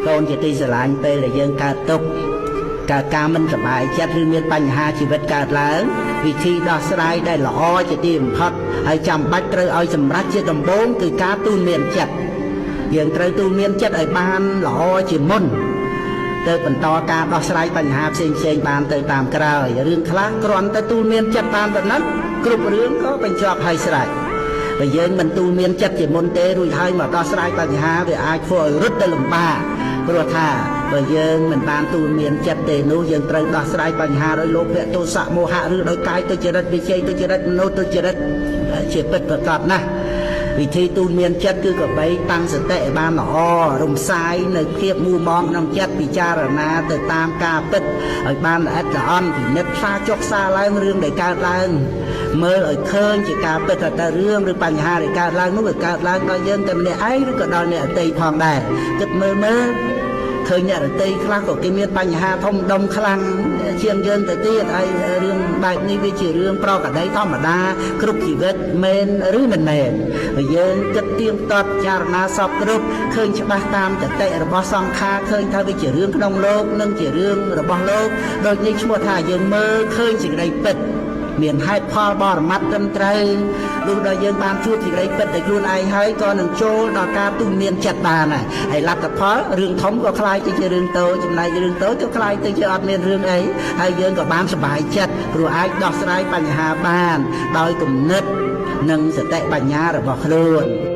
កូនជាទីស្រឡាញ់ពេលដែលយើងកើតទុក្ខកើតការមិនសប្បាយចិត្តឬមានបញ្ហាជីវិតកើតឡើងវិធីដោះស្រាយដែលល្អជាទីបំផុតហើយចាំបាច់ត្រូវឲ្យសម្រេចជាដំបូងគឺការទូន្មានចិត្តយើងត្រូវទូន្មានចិត្តឲ្យបានល្អជាមុនទៅបន្តការដោះស្រាយបញ្ហាផ្សេងបានទៅតាមក្រោយរឿងខ្លះគ្រាន់តែទូន្មានចិត្តបានប៉ុណ្ណឹងគ្រប់រឿងក៏បញ្ចប់ហើយស្រេចបើយើងមិនទូន្មានចិត្តជាមុនទេរួចហើយមកដោះស្រាយបញ្ហាវាអាចធ្វើឲ្យរត់ទៅលំបាកព្រោះថាបើយើងមិនបានទូន្មានចិត្តទេនោះយើងត្រូវដោះស្រាយបញ្ហាដោយលោភៈទោសៈមោហៈឬដោយកាយទុច្ចរិតវិជ័យទុច្ចរិតមនោទុច្ចរិតជាពិតប្រាកដណាស់វិធីទូន្មានចិត្តគឺក៏បីតាំងសតិឲ្យបានល្អរំសាយនៅភាពមូមមក្នុងចិត្តពិចារណាទៅតាមការពិតឲ្យបានល្អិតល្អន់ពិនិត្យផ្សារចុះផ្សារឡើងរឿងដែលកើតឡើងមើលឲ្យឃើញជាការពិតថារឿងឬបញ្ហាដែលកើតឡើងនោះវាកើតឡើងដល់យើងតែម្នាក់ឯងឬក៏ដល់អ្នកដទៃផងដែរគិតមើលឃើញអ្នកដទៃខ្លះក៏គេមានបញ្ហាធំដុំខ្លាំងជាងយើងទៅទៀតហើយរឿងបែបនេះវាជារឿងប្រកបធម្មតាគ្រប់ជីវិតមែនឬមិនមែនបើយើងគិតទៀងទាត់ចារណាសពគ្រប់ឃើញច្បាស់តាមចតិរបស់សង្ខារឃើញថាវាជារឿងក្នុងលោកនិងជារឿងរបស់លោកដូចនេះឈ្មោះថាយើងមើលឃើញសេចក្តីពិតមានហេតុផលបរមត្ថត្រឹមត្រូវលុះដល់យើងបានជួបសេចក្តីពិតដោយខ្លួនឯងហើយក៏នឹងចូលដល់ការទូន្មានចិត្តបានហើយលទ្ធផលរឿងធំក៏คล้ายទៅជារឿងតូចចំណែករឿងតូចក៏คล้ายទៅជាអត់មានរឿងអីហើយយើងក៏បានសប្បាយចិត្តព្រោះអាចដោះស្រាយបញ្ហាបានដោយគំនិតនិងសតិបញ្ញារបស់ខ្លួន